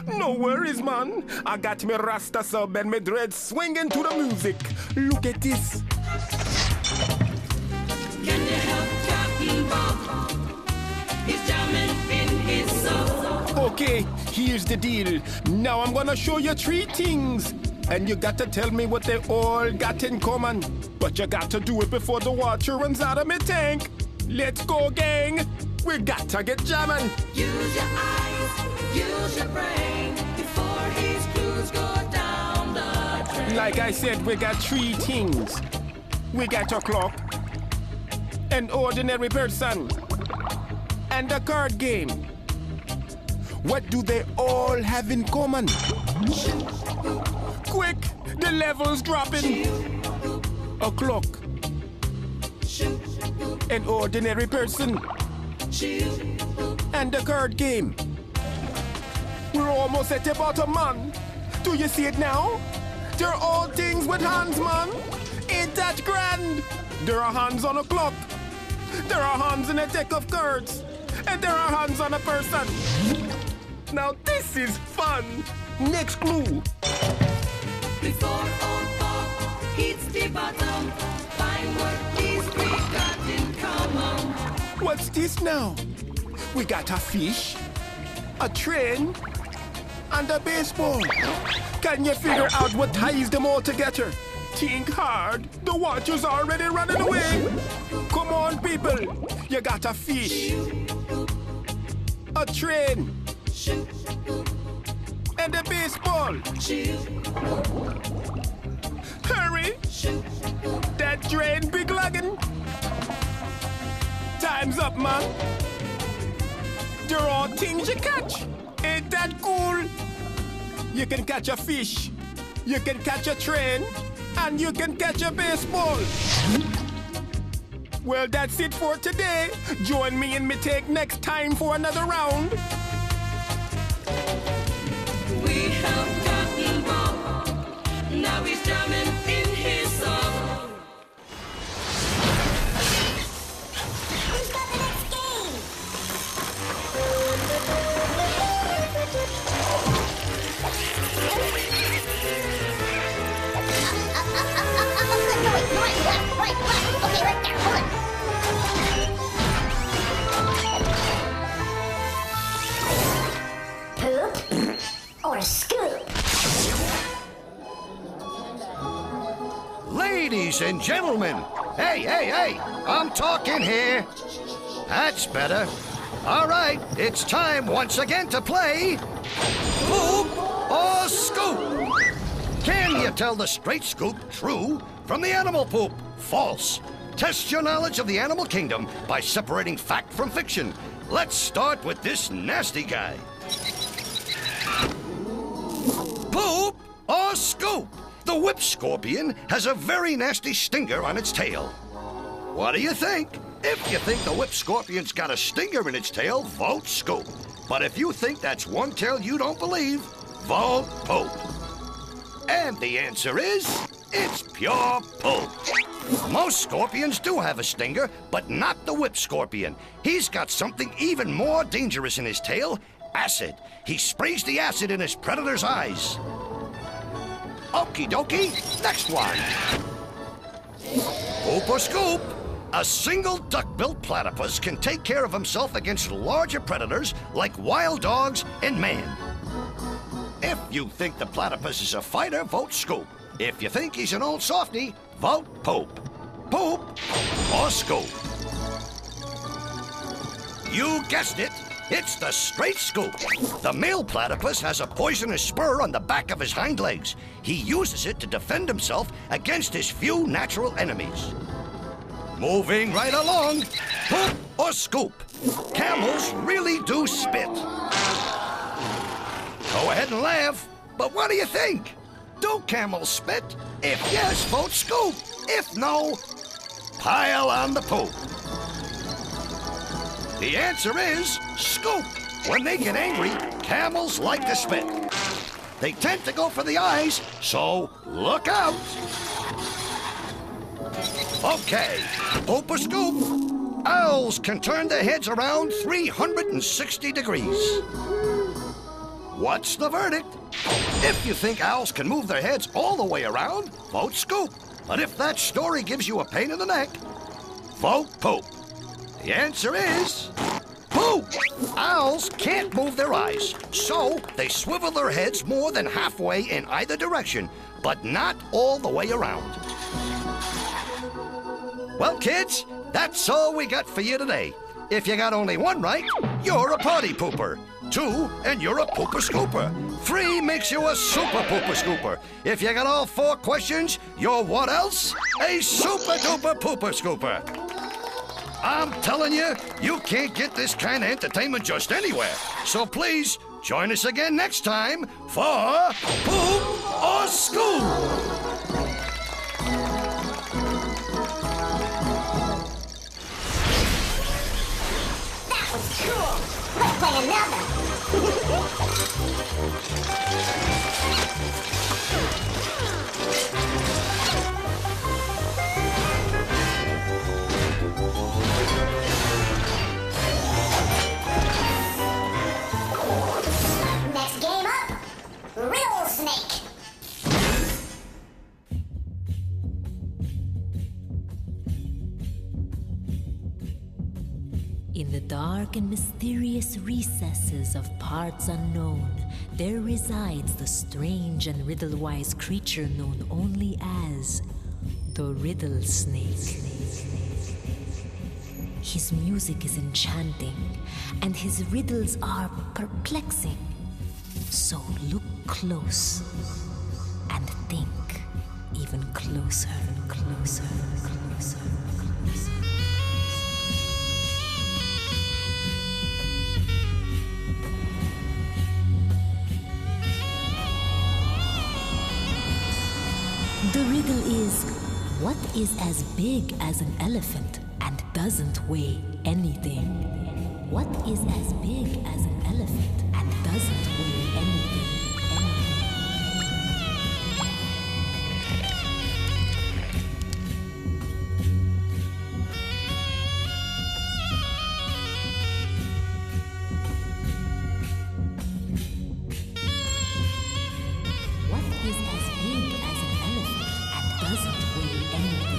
No worries, man. I got me Rasta sub and me dreads swinging to the music. Look at this. Can you help Captain Bob? He's jamming in his soul. Okay, Okay, here's the deal. Now I'm gonna show you 3 things. And you got to tell me what they all got in common. But you got to do it before the water runs out of my tank. Let's go, gang. We got to get jamming. Use your eyes, use your brain before his clues go down the drain. Like I said, we got 3 things. We got a clock, an ordinary person, and a card game. What do they all have in common? Quick, the level's dropping. A clock, an ordinary person, and a card game. We're almost at the bottom, man. Do you see it now? They're all things with hands, man. Ain't that grand? There are hands on a clock. There are hands in a deck of cards. And there are hands on a person. Now this is fun. Next clue. Before old Bob hits the bottom, find what these 3 got in common. What's this now? We got a fish, a train, and a baseball. Can you figure out what ties them all together? Think hard. The water's already running away. Come on, people. You got a fish, a train, and a baseball. Hurry! That train big luggin'. Time's up, man. They're all things you catch. Ain't that cool? You can catch a fish, you can catch a train, and you can catch a baseball. Well, that's it for today. Join me in me take next time for another round. We have gotten Bob. Now he's jamming in his song. Who's got the next game? Right. Okay, right there. Hold on. Poop or scoop? Ladies and gentlemen, hey, I'm talking here. That's better. All right, it's time once again to play Poop or Scoop. Can you tell the straight scoop true from the animal poop false? Test your knowledge of the animal kingdom by separating fact from fiction. Let's start with this nasty guy. Poop or Scoop? The whip scorpion has a very nasty stinger on its tail. What do you think? If you think the whip scorpion's got a stinger in its tail, vote Scoop. But if you think that's one tail you don't believe, vote Poop. And the answer is, it's pure poop. Most scorpions do have a stinger, but not the whip scorpion. He's got something even more dangerous in his tail, acid. He sprays the acid in his predator's eyes. Okie dokie, next one. Poop or Scoop? A single duck-billed platypus can take care of himself against larger predators like wild dogs and man. If you think the platypus is a fighter, vote Scoop. If you think he's an old softy, vote Poop. Poop or Scoop? You guessed it. It's the straight scoop. The male platypus has a poisonous spur on the back of his hind legs. He uses it to defend himself against his few natural enemies. Moving right along, Poop or Scoop? Camels really do spit. Go ahead and laugh, but what do you think? Do camels spit? If yes, vote Scoop. If no, pile on the poop. The answer is Scoop. When they get angry, camels like to spit. They tend to go for the eyes, so look out. Okay, Poop or Scoop? Owls can turn their heads around 360 degrees. What's the verdict? If you think owls can move their heads all the way around, vote Scoop. But if that story gives you a pain in the neck, vote Poop. The answer is Poop. Poop! Owls can't move their eyes, so they swivel their heads more than halfway in either direction, but not all the way around. Well, kids, that's all we got for you today. If you got only one right, you're a party pooper. 2, and you're a pooper scooper. 3 makes you a super pooper scooper. If you got all 4 questions, you're what else? A super duper pooper scooper. I'm telling you, you can't get this kind of entertainment just anywhere. So please, join us again next time for Poop or Scoop. Cool. Let's play another. Next game up, Riddle Snake. In the dark and mysterious recesses of parts unknown, there resides the strange and riddle-wise creature known only as the Riddle Snake. His music is enchanting, and his riddles are perplexing. So look close and think even closer and closer and closer and closer. The riddle is, what is as big as an elephant and doesn't weigh anything? What is as big as an elephant and doesn't weigh anything? What is as big as an elephant and doesn't weigh anything?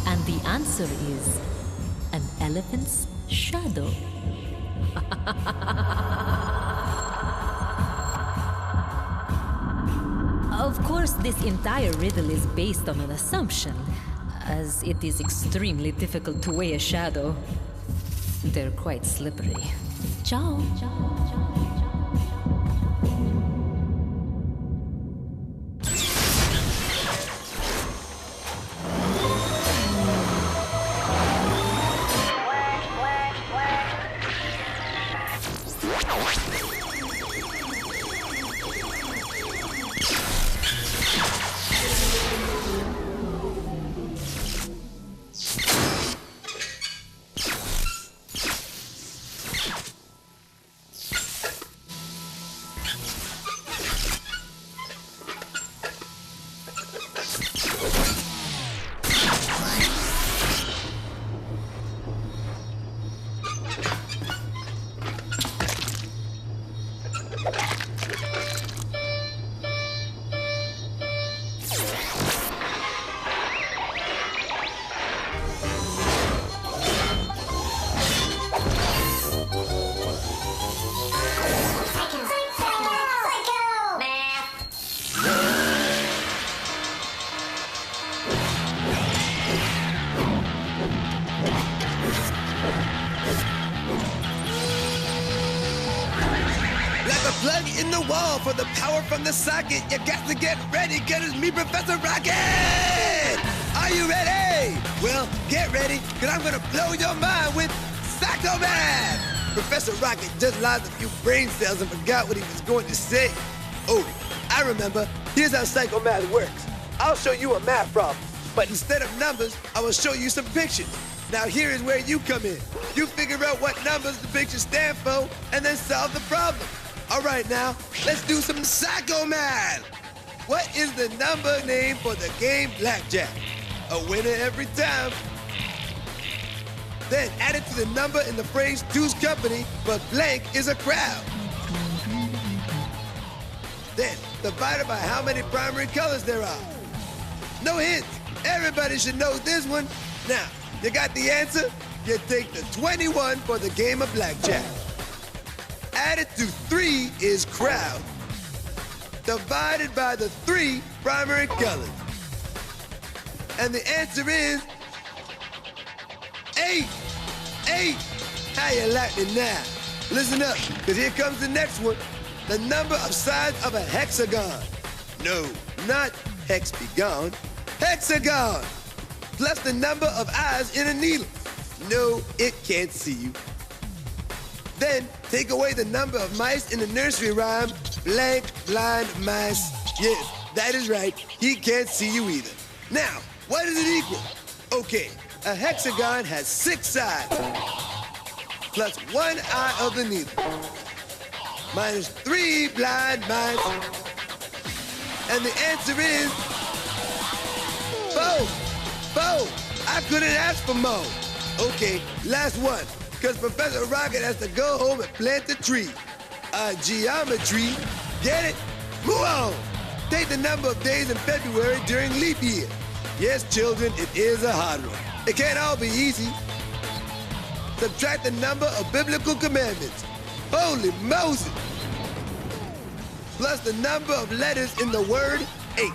And the answer is an elephant's shadow. Of course, this entire riddle is based on an assumption, as it is extremely difficult to weigh a shadow. They're quite slippery. Ciao. Plug in the wall for the power from the socket. You got to get ready, get it's me, Professor Rocket! Are you ready? Well, get ready, because I'm going to blow your mind with Psycho Math! Professor Rocket just lost a few brain cells and forgot what he was going to say. Oh, I remember. Here's how Psycho Math works. I'll show you a math problem, but instead of numbers, I will show you some pictures. Now here is where you come in. You figure out what numbers the pictures stand for, and then solve the problem. All right, now, let's do some Psycho Math. What is the number name for the game Blackjack? A winner every time. Then add it to the number in the phrase Deuce Company, but blank is a crowd. Then divide it by how many primary colors there are. No hints. Everybody should know this one. Now, you got the answer? You take the 21 for the game of blackjack. Added to 3 is crowd. Divided by the 3 primary colors. And the answer is 8. 8. How you like me now? Listen up, because here comes the next one. The number of sides of a hexagon. No, not hex be gone. Hexagon. Plus the number of eyes in a needle. No, it can't see you. Then take away the number of mice in the nursery rhyme. Blank, blind mice. Yes, that is right. He can't see you either. Now, what does it equal? Okay, a hexagon has 6 sides. Plus 1 eye of the needle. Minus 3 blind mice. And the answer is 4. 4. I couldn't ask for more. Okay, last one. Because Professor Rocket has to go home and plant the tree. Geometry. Get it? Move on. Take the number of days in February during leap year. Yes, children, it is a hard one. It can't all be easy. Subtract the number of biblical commandments. Holy Moses! Plus the number of letters in the word 8.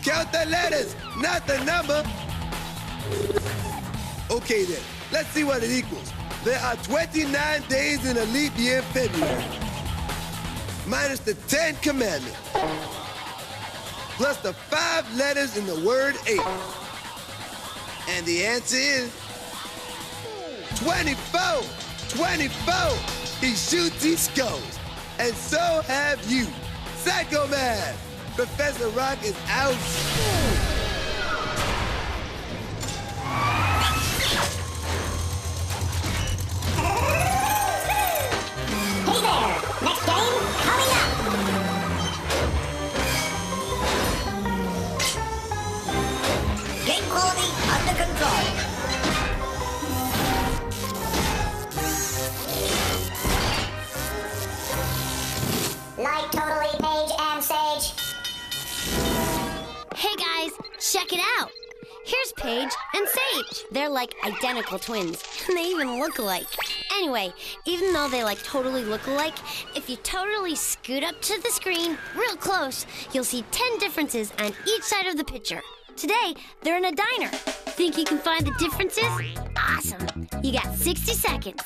Count the letters, not the number. Okay then, let's see what it equals. There are 29 days in a leap year in February. Minus the 10 commandments. Plus the 5 letters in the word 8. And the answer is 24. 24. He shoots, he scores. And so have you. Psycho Man. Professor Rock is out. Hey there. Next game coming up. Game quality under control. Like totally, Paige and Sage. Hey guys, check it out. Here's Paige and Sage. They're like identical twins, and they even look alike. Anyway, even though they like totally look alike, if you totally scoot up to the screen real close, you'll see 10 differences on each side of the picture. Today, they're in a diner. Think you can find the differences? Awesome. You got 60 seconds.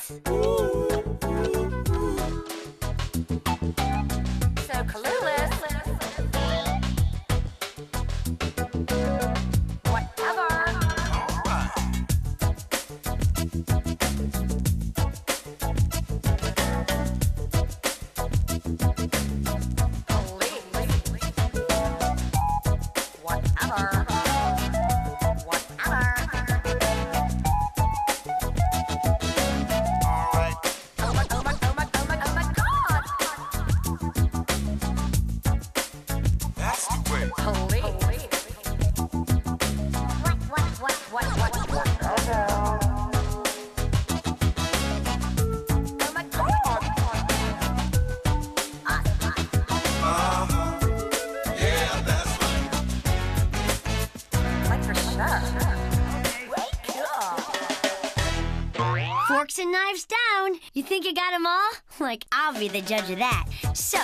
So clueless. Whatever. Forks and knives down. You think you got them all? Like, I'll be the judge of that. So,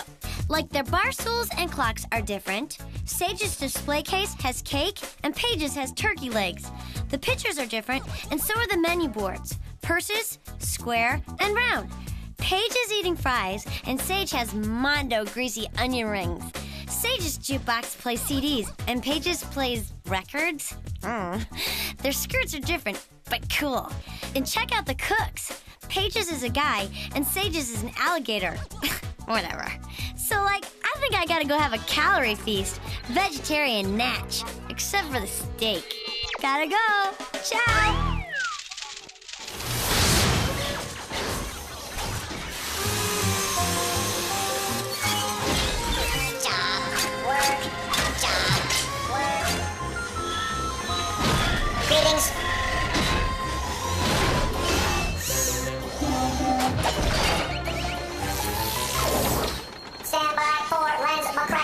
like their bar stools and clocks are different, Sage's display case has cake, and Paige's has turkey legs. The pictures are different, and so are the menu boards. Purses, square, and round. Paige is eating fries, and Sage has Mondo greasy onion rings. Sage's jukebox plays CDs, and Paige's plays records. Their skirts are different, but cool. And check out the cooks. Paige's is a guy, and Sage's is an alligator. Whatever. So, like, I think I gotta go have a calorie feast. Vegetarian natch. Except for the steak. Gotta go. Ciao. Greetings. Stand by for lens McCracken.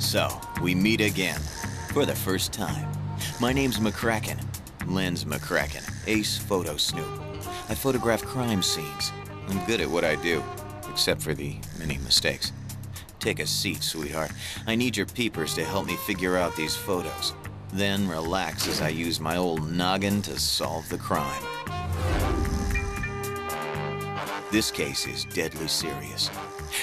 So, we meet again. For the first time. My name's McCracken. Lenz McCracken, ace photo snoop. I photograph crime scenes. I'm good at what I do, except for the many mistakes. Take a seat, sweetheart. I need your peepers to help me figure out these photos. Then relax as I use my old noggin to solve the crime. This case is deadly serious.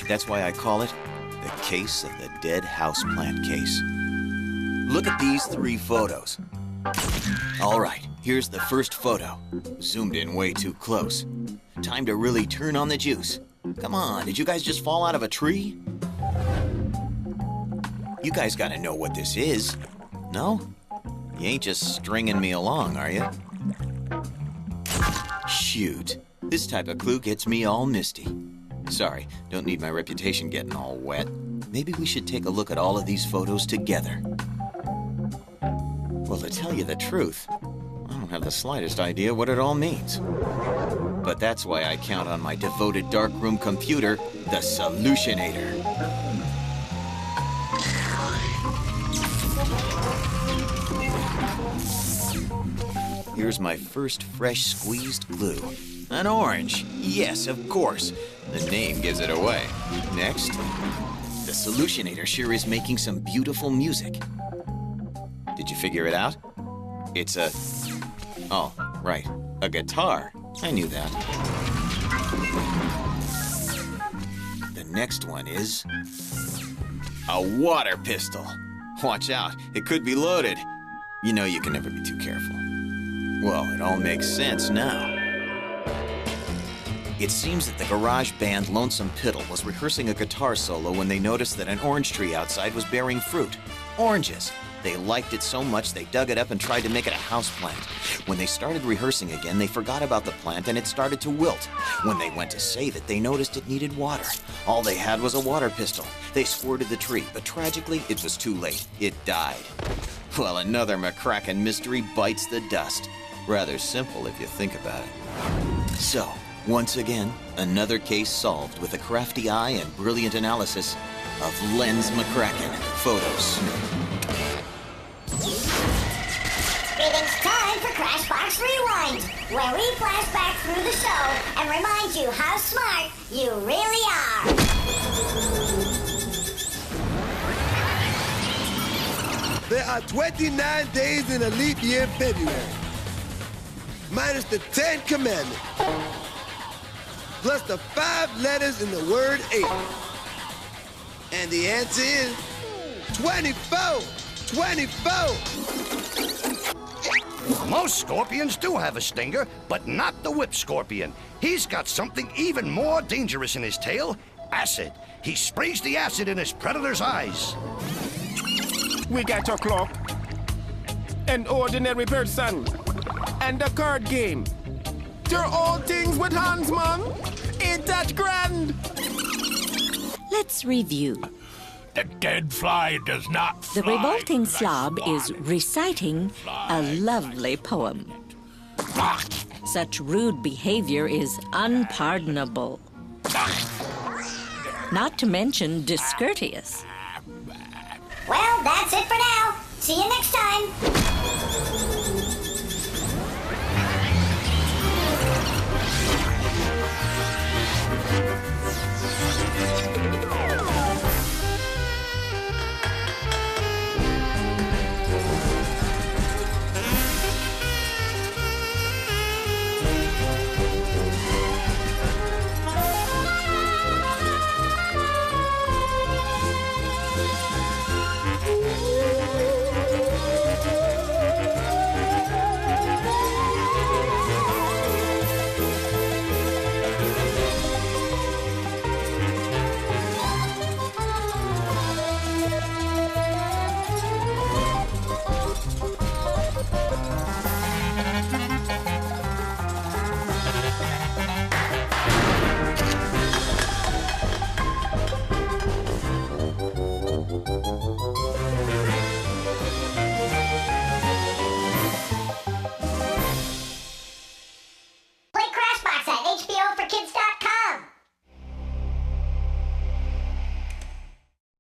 That's why I call it the case of the dead houseplant case. Look at these 3 photos. All right, here's the first photo. Zoomed in way too close. Time to really turn on the juice. Come on, did you guys just fall out of a tree? You guys gotta know what this is. No? You ain't just stringing me along, are you? Shoot, this type of clue gets me all misty. Sorry, don't need my reputation getting all wet. Maybe we should take a look at all of these photos together. Well, to tell you the truth, I don't have the slightest idea what it all means. But that's why I count on my devoted darkroom computer, the Solutionator. Here's my first fresh squeezed glue. An orange. Yes, of course. The name gives it away. Next, the Solutionator sure is making some beautiful music. Did you figure it out? It's a... Oh, right. A guitar. I knew that. The next one is... a water pistol. Watch out. It could be loaded. You know you can never be too careful. Well, it all makes sense now. It seems that the garage band Lonesome Piddle was rehearsing a guitar solo when they noticed that an orange tree outside was bearing fruit. Oranges. They liked it so much they dug it up and tried to make it a houseplant. When they started rehearsing again, they forgot about the plant and it started to wilt. When they went to save it, they noticed it needed water. All they had was a water pistol. They squirted the tree, but tragically, it was too late. It died. Well, another McCracken mystery bites the dust. Rather simple if you think about it. So, once again, another case solved with a crafty eye and brilliant analysis of Lenz McCracken, photo snoop. It's time for Crashbox Rewind, where we flash back through the show and remind you how smart you really are. There are 29 days in a leap year in February, minus the 10 commandments, plus the 5 letters in the word 8. And the answer is 24. 24! Most scorpions do have a stinger, but not the whip scorpion. He's got something even more dangerous in his tail, acid. He sprays the acid in his predator's eyes. We got a clock, an ordinary person, and a card game. They're all things with hands, man. Ain't that grand? Let's review. The dead fly does not fly. The revolting slob is reciting a lovely poem. Such rude behavior is unpardonable. Not to mention discourteous. Well, that's it for now. See you next time.